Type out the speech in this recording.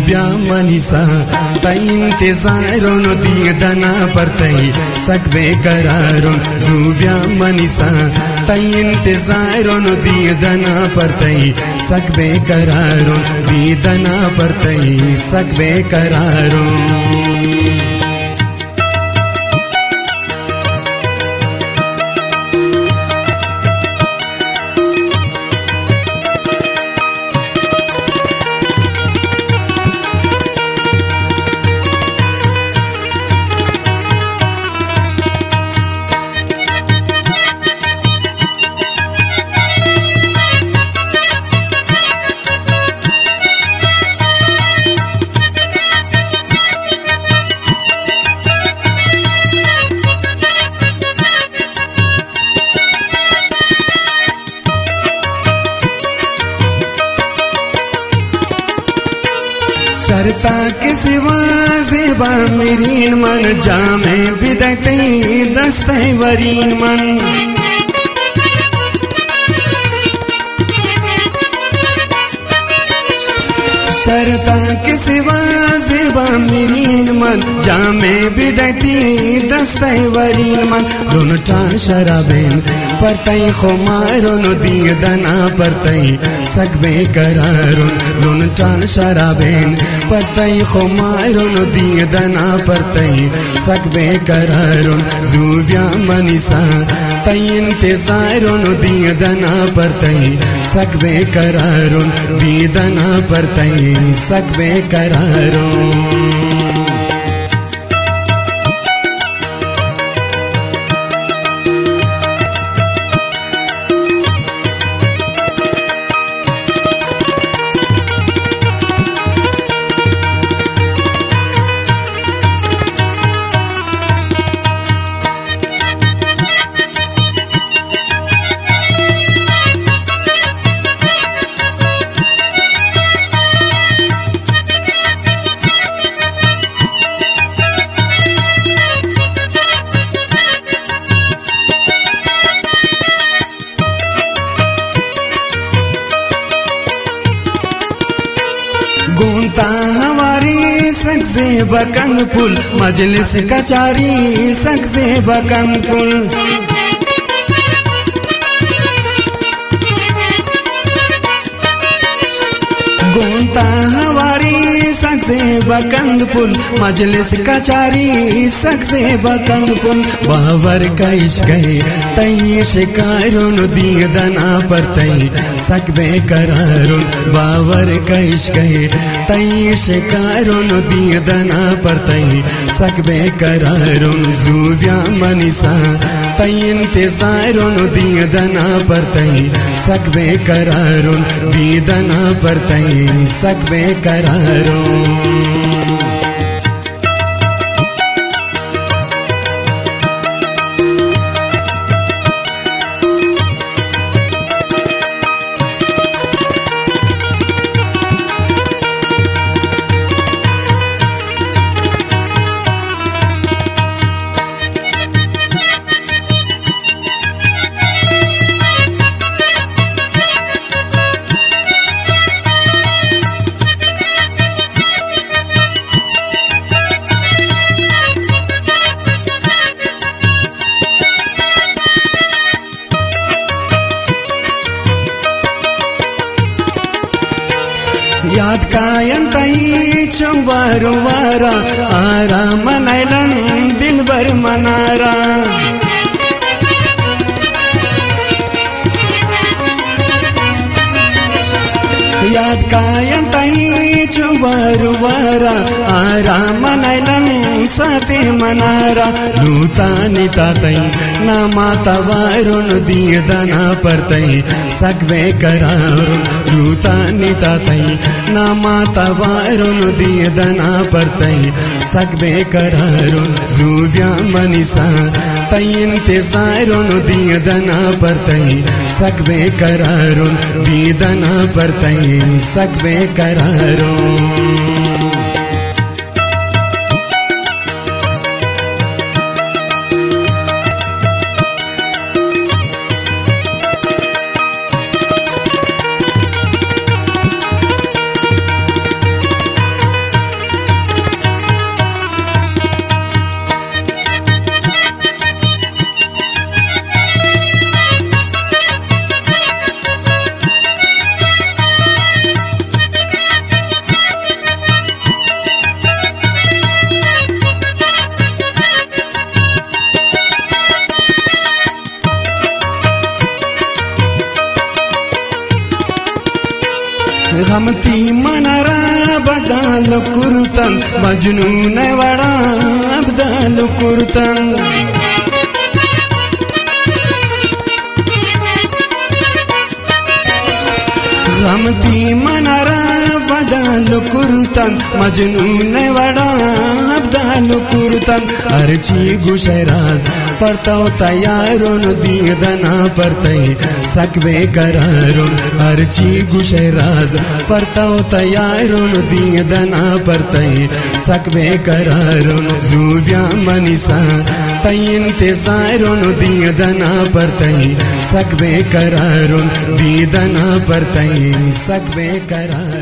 जूबिया मनीषा तई इंतजारों दिए दना परतई सकबे करारों जूबिया मनीषा तई इंतजारों दिए दना परतई सकबे करारों दी दना परतई सकबे करारों। शरता के सिवा जेबा मेरीन मन जामे बिदते दस्ते वरीन मन शरता के सिवा जेबा मेरीन मन जामे बिदती दस्ते वरीन मन दोनों टान शराबेन परतई खुमारों दिए दना परतई सकबे करारों दोनों टान शराबेन परतई खुमारों दिए दना परतई सकबे करारों जूबिया मनीषा तई इंतजारों दिए दना परतई सकबे करारों दी दना परतई सकबे करारों। गूंता हमारी सकसे बकंग पुल मजलिस कचारी सकसे बकंग पुल गूंता हमारी सकसे बकंग पुल मजलिस कचारी सकसे बकंग पुल बावर कईश गए तई शिकारों दिए दना परतई सकबे करारों बावर कईश गए तई शिकारों दिए दना परतई सकबे करारों जूबिया मनीषा तई इंतजारों दिए दना परतई सकबे करारों दी दना परतई सकबे करारों। याद कायन तई चुबारू वारा आरा मनैलन दिल भर मनारा याद कायन तई चुबारू वारा आरा मनैलन साथे मनारा लूता निता तई ना माता वारुन दिए दना परतई सकबे करारों लूता निता तई ना माता वारुन दिए दना परतई सकबे करारों जूबिया मनीषा तई इंतजारों दिए दना परतई सकबे करारों दी दना परतई सकबे करारों। हमती मनरा बदल कुर्तन मजनून वड़ा अब्दल कुर्तन हमती मनरा बदल कुर्तन मजनून वड़ा अब्दल कुर्तन अर्ची गुशराज परताव तैयारों दीदना परतई सकवे करारों अर्ची गुशराज परताव तैयारों दीदना परतई सकवे करारों जुव्या मनीसा तयन ते सारों दीदना परतई सकवे करारों दीदना परतई सकवे करार